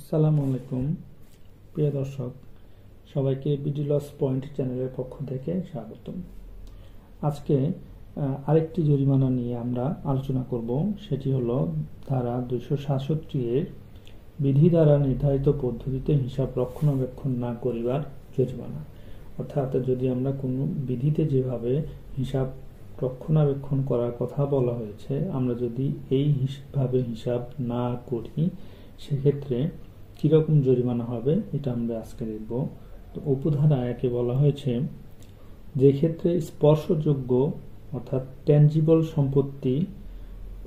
আসসালামু আলাইকুম প্রিয় দর্শক, সবাইকে বিডি লস পয়েন্ট চ্যানেলের পক্ষ থেকে স্বাগতম। আজকে আরেকটি জরিমানা নিয়ে আমরা আলোচনা করব। সেটি হলো ধারা 267 এর বিধি দ্বারা নির্ধারিত পদ্ধতিতে হিসাব রক্ষণাবেক্ষণ না করিবার জরিমানা। অর্থাৎ যদি আমরা কোনো বিধিতে যেভাবে হিসাব রক্ষণাবেক্ষণ করার কথা বলা হয়েছে, আমরা যদি এইভাবে হিসাব না করি সেক্ষেত্রে কিরকম জরিমানা হবে এটা আমরা আজকে দেখব। তো উপধারা একে বলা হয়েছে, যে ক্ষেত্রে স্পর্শযোগ্য অর্থাৎ ট্যানজিবল সম্পত্তি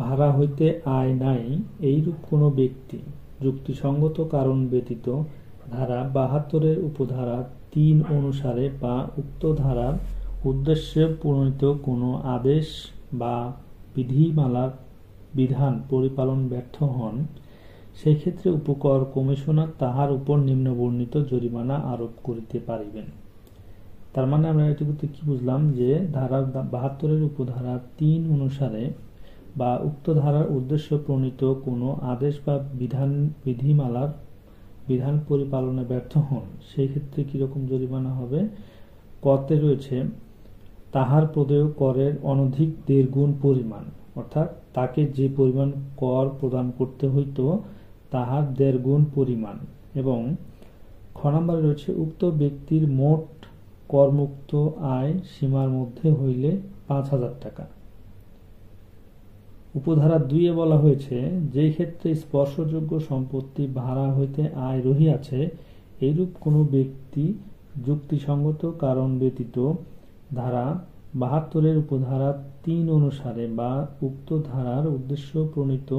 ভাড়া হইতে আয় নাই এইরূপ কোনো ব্যক্তি যুক্তিসঙ্গত কারণ ব্যতীত ধারা 72 উপধারা 3 অনুসারে বা উক্ত ধারার উদ্দেশ্যে প্রণীত কোনো আদেশ বা বিধিমালার বিধান পরিপালন ব্যর্থ হন, সেই ক্ষেত্রে উপকর কমিশনার তাহার উপর নিম্নবর্ণিত জরিমানা আরোপ করিতে পারিবেন। তার মানে আমরা এটুকুতে কি বুঝলাম, যে ধারা 72 উপধারা 3 অনুসারে বা উক্ত ধারার উদ্দেশ্য প্রণীত কোনো আদেশ বা বিধিমালার বিধান পরিপালনে ব্যর্থ হন, সেই ক্ষেত্রে কিরকম জরিমানা হবে। কতে রয়েছে, তাহার প্রদেয় করের অনধিক 1.5 গুণ পরিমাণ, অর্থাৎ তাকে যে পরিমাণ কর প্রদান করতে হইত তাহার 1.5 গুণ পরিমাণ। এবং খ নম্বরে রয়েছে, উক্ত ব্যক্তির মোট করমুক্ত আয় সীমার মধ্যে হইলে 5,000 টাকা। উপধারা 2 এ বলা হয়েছে, যেই ক্ষেত্রে স্পর্শযোগ্য সম্পত্তি ভাড়া হইতে আয় রহিয়াছে এইরূপ কোনো ব্যক্তি যুক্তিসঙ্গত কারণ ব্যতীত ধারা 72 উপধারা 3 অনুসারে বা উক্ত ধারার উদ্দেশ্য প্রণীত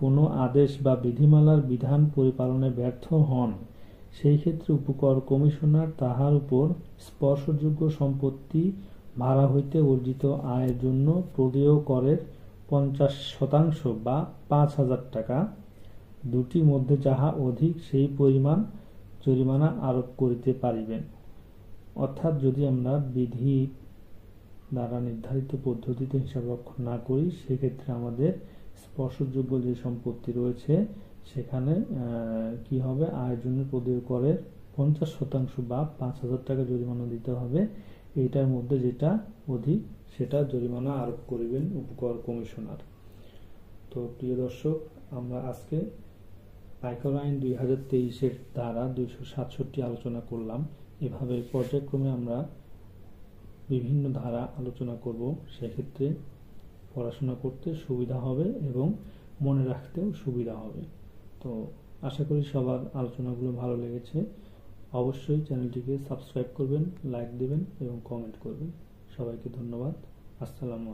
কোনো আদেশ বা বিধিমালার বিধান পরিপালনে ব্যর্থ হন, সেই ক্ষেত্রে উপকর কমিশনার তাহার উপর স্পর্শযোগ্য সম্পত্তি ভাড়া হইতে অর্জিত আয়ের জন্য প্রদেয় করের 50% বা 5,000 টাকা দুটির মধ্যে যাহা অধিক সেই পরিমাণ জরিমানা আরোপ করিতে পারিবেন। অর্থাৎ যদি আমরা বিধি দ্বারা নির্ধারিত পদ্ধতিতে হিসাব রক্ষণ না করি, সেক্ষেত্রে আমাদের স্পর্শযোগ্য যে সম্পত্তি রয়েছে সেখানে কি হবে, আয়ের জন্য প্রদেয় করের 50% বা 5,000 টাকা জরিমানা দিতে হবে। এইটার মধ্যে যেটা অধিক সেটা জরিমানা আরোপ করিবেন উপকর কমিশনার। তো প্রিয় দর্শক, আমরা আজকে আয়কর আইন 2023 ধারা 267 আলোচনা করলাম। এভাবে পর্যায়ক্রমে আমরা বিভিন্ন ধারা আলোচনা করব, সেক্ষেত্রে পড়াশোনা করতে সুবিধা হবে এবং মনে রাখতেও সুবিধা হবে। তো আশা করি সবার আলোচনাগুলো ভালো লেগেছে। অবশ্যই চ্যানেলটিকে সাবস্ক্রাইব করবেন, লাইক দিবেন এবং কমেন্ট করবেন। সবাইকে ধন্যবাদ। আসসালামু আলাইকুম।